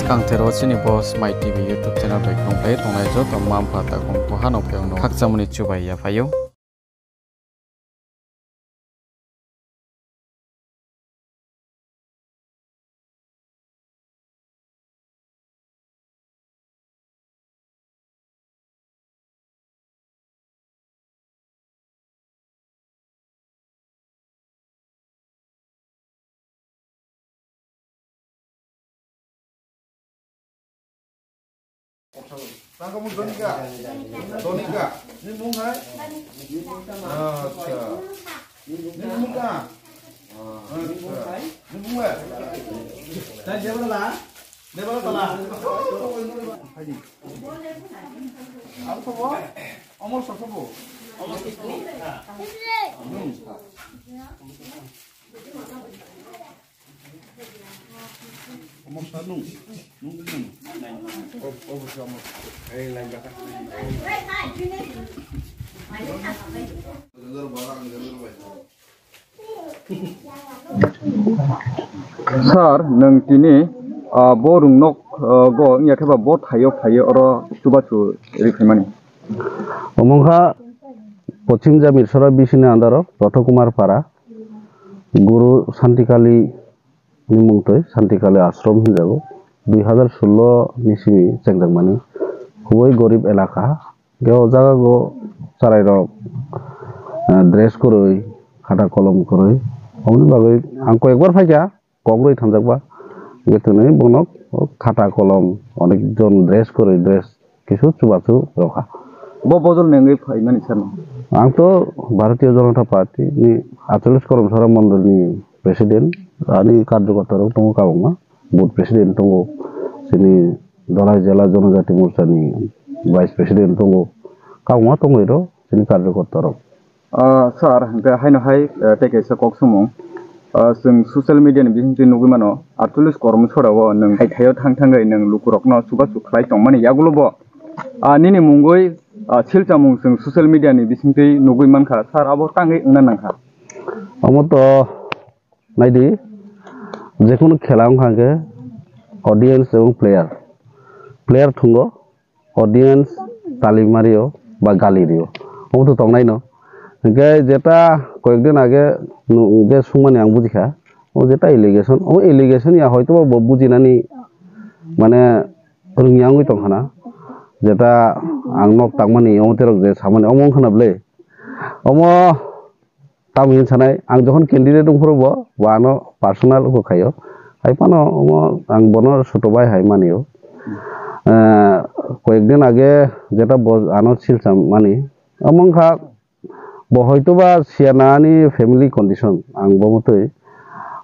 Kangtero chini boss my TV YouTube channel by Kongplay tongnai jo to mam phata kong pohano pyangno hakchamuni chubai ya phayo. Kamu Donika? Donika? Ini bunga? Acha. Ini bunga? Ini bunga? Dan dia mana? Dia mana tala? Apa bu? Omor siapa bu? Omor ini. Omor sanu. Nunggu. Oh, bersama. Lain belakang. Sir, nang kini borung nok go nya khaba bot hayo oro tubachu rikmani. Omongha Pachim Jamir Sora Bisine Andaro Rothokumar Para Guru Santikali Nimungtoi Santikali Ashram hinjago 2016 nisimi Cengdangmani Huwai Gorib Elaka Geo Jaga go Sarairo dress koroi khata kolom koroi omni bagai angko ekbar phaja kongroi thamjakba getone bonok khata kolom onek jon dress koroi dress kisu chubachu rokha Bo bojol nengai phaimani sarno ang to Bharatiya Janata Party ni 48 Kormsara Mandal ni president ani karjakota rok tongo kabongma board president tongo sini Dolai Jela Jonojati Morcha ni vice president tongo kabongma tongo iro sini karjakota rok sir hangka haino hai teke sa kok sumong जों social media ni बिथिंजों नुगै मानो 48 Kormsara नों हाइथायाव थांथाङै नों लुकुरकनो सुबासु खलाय दं माने यागुलबो निनि मुंगै सिलचामुं जों social media ni बिथिंजों नुगै मानखा सार आबो ताङै उना नांखा अमत नायदि जेखुनु खेला हांगे ऑडियंस एवं प्लेयर थुंगो ऑडियंस तालिमारियो बा गालिरियो अमत तंगनाय न गे जेटा कयेकदिन आगे जे सुमाने आं बुजिखा ओ जेटा एलिगेशन या हयतो बुजिनानि माने रोंयाङै तंखाना जेटा आं नक तांमानि अमतेरक जे सामाने अमं खनाबले अमो तामिन सानाय आं जखन कैंडिडेट दंफोरबो वानो पर्सनल होखायो हाइपानो आं बनो सटबाय हाय मानियो कयेकदिन आगे जेटा आनो सिलसाम मानि अमंखा बहयतोबा सियानानि फैमिली कंडीशन आं बमतै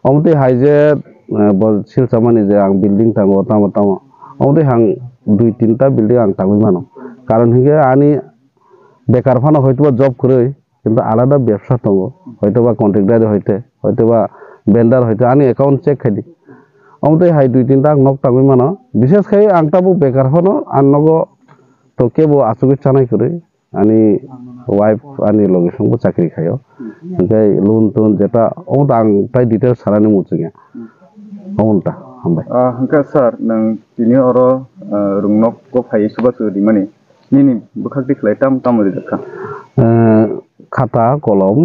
अमते हाइजे सिलसामानि जे आं बिल्डिंग तांगो तामताम अमते हां 2-3टा बिल्डिंग आं तांगै मानो कारण हिगे आनि बेकार फानो हयतोबा जब करै কিন্তু আলাদা ব্যবসা তঙ্গ হয়তোবা কন্ট্রাক্টর হয়তোবা বেন্ডার হয়তো আনি অ্যাকাউন্ট চেক খাইদি আমতে হাই 2-3টা নক তাগৈ মানো বিশেষ খাই আংটাবো বেকার হনো আননগো তো কেবো আচুগি চানাই করে আনি ওয়াইফ আনি লগে সঙ্গ চাকরি খায়ো ওই লোন টোন যেটা আমত আং তাই ডিটেইলস সারানি মুচুগে আমনটা হামবাই হাंका স্যার নং তিনি অর রুংনক গো ফাই সুবাসু দিমানি নিনি বখাকটি खलाय ताम तामरि जाखा खाता कलम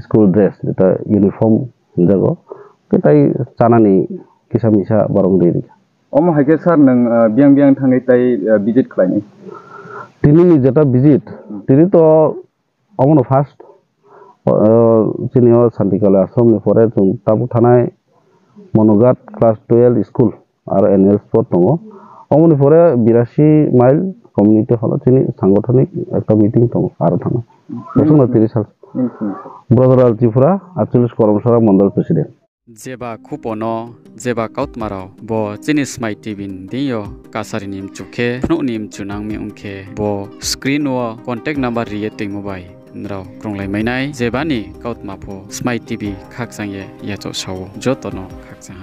स्कूल ड्रेस जेटा यूनिफॉर्म जागो ताई चानानि किसा मिसा बारं देरि अम हाइके सार नों बियां थाङै ताई विजिट खालायनि तिनि जेटा विजिट तिनि तो अमनो फार्स्ट सिनियर शान्तिकाला आश्रमनि परे जों ताबु थानाय मनोगात क्लास 12 स्कूल आरो एनुअल स्पोर्ट दङ अमनि परे 82 माइल कम्युनिटी हल तिनि सांगठनिक एकटा मीटिंग दङ आरो थाङो बेसोंनो 30 साल brother Tripura 48 Kormsara Mandal president जेबा खुपनो जेबा काउटमारो बो चिनि स्माइ टीवी दियो कासारि निम चुखे नो निम चुनां मी उनखे बो स्क्रीन व कांटेक्ट नंबर रिये टिंग मोबाइल नराव ग्रंलाय मैनाय जेबानि काउटमाफो स्माइ टीवी खाकजांये याचो सावो जतनो खाकजा